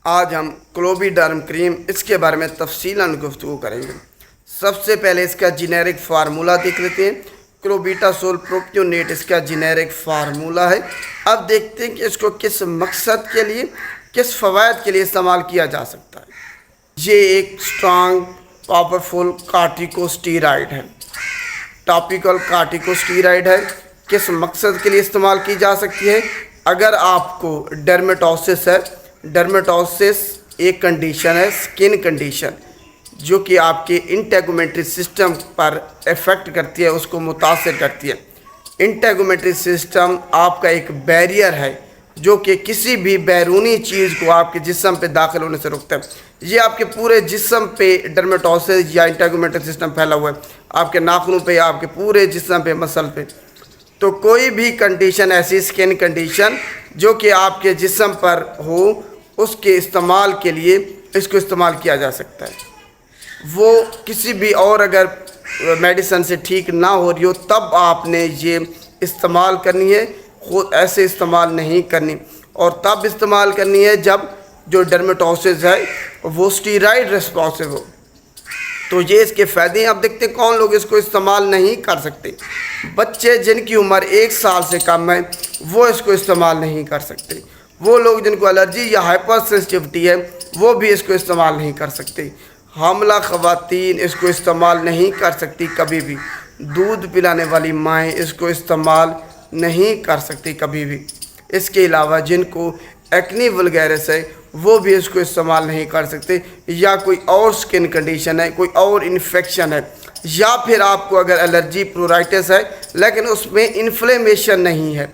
آج ہم کلوبیڈرم کریم اس کے بارے میں تفصیلاً گفتگو کریں گے۔ سب سے پہلے اس کا جینیرک فارمولا دیکھ لیتے ہیں۔ کلوبیٹاسول پروپیونیٹ اس کا جینیرک فارمولا ہے۔ اب دیکھتے ہیں کہ اس کو کس مقصد کے لیے، کس فوائد کے لیے استعمال کیا جا سکتا ہے۔ یہ ایک اسٹرانگ پاورفل کارٹیکوسٹیرائڈ ہے، ٹاپیکل کارٹیکوسٹیرائڈ ہے۔ کس مقصد کے لیے استعمال کی جا سکتی ہے؟ اگر آپ کو ڈرمیٹوسس ہے، ڈرمیٹوسس ایک کنڈیشن ہے، سکن کنڈیشن، جو کہ آپ کے انٹیگومنٹری سسٹم پر افیکٹ کرتی ہے، اس کو متاثر کرتی ہے۔ انٹیگومنٹری سسٹم آپ کا ایک بیریئر ہے جو کہ کسی بھی بیرونی چیز کو آپ کے جسم پہ داخل ہونے سے روکتا ہے۔ یہ آپ کے پورے جسم پہ ڈرمیٹوسس یا انٹیگومنٹری سسٹم پھیلا ہوا ہے، آپ کے ناخنوں پہ، آپ کے پورے جسم پہ، مسل پہ۔ تو کوئی بھی کنڈیشن ایسی سکن کنڈیشن جو کہ آپ کے جسم پر ہو، اس کے استعمال کے لیے اس کو استعمال کیا جا سکتا ہے۔ وہ کسی بھی اور اگر میڈیسن سے ٹھیک نہ ہو رہی ہو تب آپ نے یہ استعمال کرنی ہے، خود ایسے استعمال نہیں کرنی، اور تب استعمال کرنی ہے جب جو ڈرمیٹوسس ہے وہ اسٹیرائڈ ریسپانسو ہو۔ تو یہ اس کے فائدے ہیں۔ اب دیکھتے ہیں کون لوگ اس کو استعمال نہیں کر سکتے۔ بچے جن کی عمر 1 سال سے کم ہے وہ اس کو استعمال نہیں کر سکتے۔ وہ لوگ جن کو الرجی یا ہائپر سینسٹیوٹی ہے وہ بھی اس کو استعمال نہیں کر سکتے۔ حاملہ خواتین اس کو استعمال نہیں کر سکتی کبھی بھی۔ دودھ پلانے والی مائیں اس کو استعمال نہیں کر سکتی کبھی بھی۔ اس کے علاوہ جن کو ایکنی ولگیرس ہے وہ بھی اس کو استعمال نہیں کر سکتے، یا کوئی اور سکن کنڈیشن ہے، کوئی اور انفیکشن ہے، یا پھر آپ کو اگر الرجی پرورائٹس ہے لیکن اس میں انفلیمیشن نہیں ہے،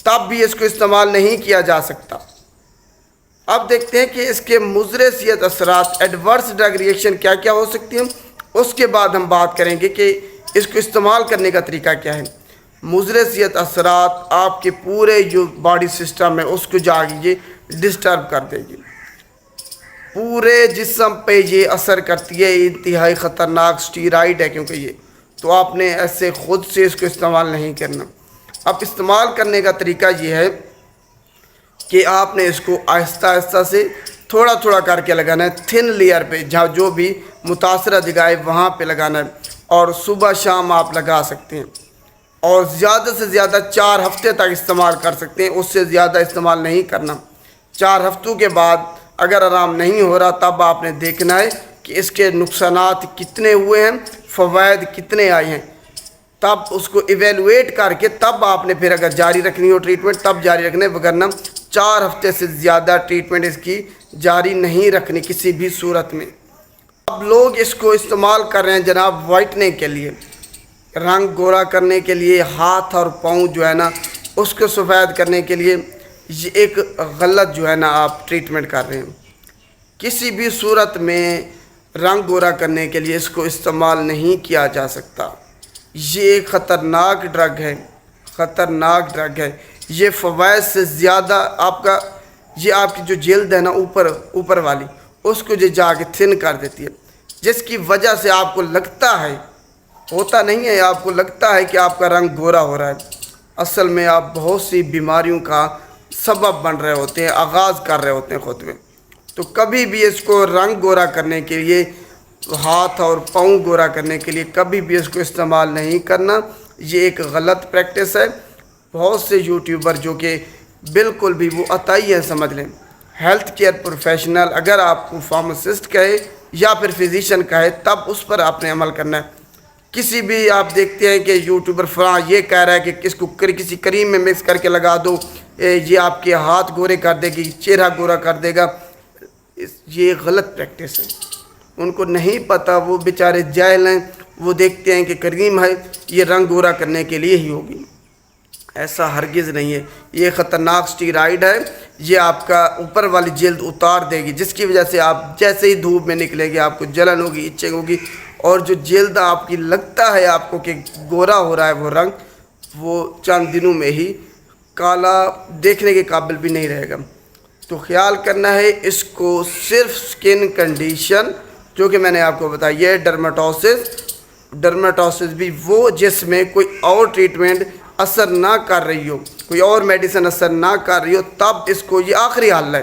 تب بھی اس کو استعمال نہیں کیا جا سکتا۔ اب دیکھتے ہیں کہ اس کے مضر صحت اثرات، ایڈورس ڈرگ ریئیکشن کیا کیا ہو سکتی ہیں۔ اس کے بعد ہم بات کریں گے کہ اس کو استعمال کرنے کا طریقہ کیا ہے۔ مضر صحت اثرات آپ کے پورے جو باڈی سسٹم ہے اس کو یہ ڈسٹرب کر دے گی، پورے جسم پہ یہ اثر کرتی ہے۔ انتہائی خطرناک اسٹیرائڈ ہے کیونکہ یہ، تو آپ نے ایسے خود سے اس کو استعمال نہیں کرنا۔ اب استعمال کرنے کا طریقہ یہ ہے کہ آپ نے اس کو آہستہ آہستہ سے تھوڑا تھوڑا کر کے لگانا ہے، تھن لیئر پہ، جہاں جو بھی متاثرہ جگہ ہے وہاں پہ لگانا ہے، اور صبح شام آپ لگا سکتے ہیں، اور زیادہ سے زیادہ 4 ہفتے تک استعمال کر سکتے ہیں، اس سے زیادہ استعمال نہیں کرنا۔ 4 ہفتوں کے بعد اگر آرام نہیں ہو رہا تب آپ نے دیکھنا ہے کہ اس کے نقصانات کتنے ہوئے ہیں، فوائد کتنے آئے ہیں، تب اس کو ایویلویٹ کر کے تب آپ نے پھر اگر جاری رکھنی ہو ٹریٹمنٹ تب جاری رکھنے، وگرنہ 4 ہفتے سے زیادہ ٹریٹمنٹ اس کی جاری نہیں رکھنی کسی بھی صورت میں۔ اب لوگ اس کو استعمال کر رہے ہیں جناب وائٹننگ کے لیے، رنگ گورا کرنے کے لیے، ہاتھ اور پاؤں جو ہے نا اس کو سفید کرنے کے لیے۔ یہ ایک غلط جو ہے نا آپ ٹریٹمنٹ کر رہے ہیں۔ کسی بھی صورت میں رنگ گورا کرنے کے لیے اس کو استعمال نہیں کیا جا سکتا۔ یہ ایک خطرناک ڈرگ ہے، خطرناک ڈرگ ہے۔ یہ فوائد سے زیادہ آپ کا، یہ آپ کی جو جلد ہے نا اوپر والی، اس کو جا کے تھن کر دیتی ہے، جس کی وجہ سے آپ کو لگتا ہے، ہوتا نہیں ہے، آپ کو لگتا ہے کہ آپ کا رنگ گورا ہو رہا ہے، اصل میں آپ بہت سی بیماریوں کا سبب بن رہے ہوتے ہیں، آغاز کر رہے ہوتے ہیں خود میں۔ تو کبھی بھی اس کو رنگ گورا کرنے کے لیے، ہاتھ اور پاؤں گورا کرنے کے لیے کبھی بھی اس کو استعمال نہیں کرنا۔ یہ ایک غلط پریکٹس ہے۔ بہت سے یوٹیوبر جو کہ بالکل بھی وہ عطائی ہیں، سمجھ لیں، ہیلتھ کیئر پروفیشنل، اگر آپ کو فارماسسٹ کہے یا پھر فزیشین کہے تب اس پر آپ نے عمل کرنا ہے۔ کسی بھی آپ دیکھتے ہیں کہ یوٹیوبر فلاں یہ کہہ رہا ہے کہ کس کو کسی کریم میں مکس کر کے لگا دو، یہ آپ کے ہاتھ گورے کر دے گی، چہرہ گورا کر دے گا، یہ غلط پریکٹس ہے۔ ان کو نہیں پتہ، وہ بیچارے جاہل ہیں، وہ دیکھتے ہیں کہ کریم ہے یہ رنگ گورا کرنے کے لیے ہی ہوگی، ایسا ہرگز نہیں ہے۔ یہ خطرناک اسٹیرائڈ ہے، یہ آپ کا اوپر والی جلد اتار دے گی، جس کی وجہ سے آپ جیسے ہی دھوپ میں نکلے گی آپ کو جلن ہوگی، ایچنگ ہوگی، اور جو جلد آپ کی لگتا ہے آپ کو کہ گورا ہو رہا ہے وہ رنگ، وہ چند دنوں میں ہی کالا دیکھنے کے قابل بھی نہیں رہے گا۔ تو خیال کرنا ہے اس کو صرف سکن کنڈیشن جو کہ میں نے آپ کو بتائی ہے، ڈرمیٹوسس بھی وہ جس میں کوئی اور ٹریٹمنٹ اثر نہ کر رہی ہو، کوئی اور میڈیسن اثر نہ کر رہی ہو، تب اس کو، یہ آخری حل ہے،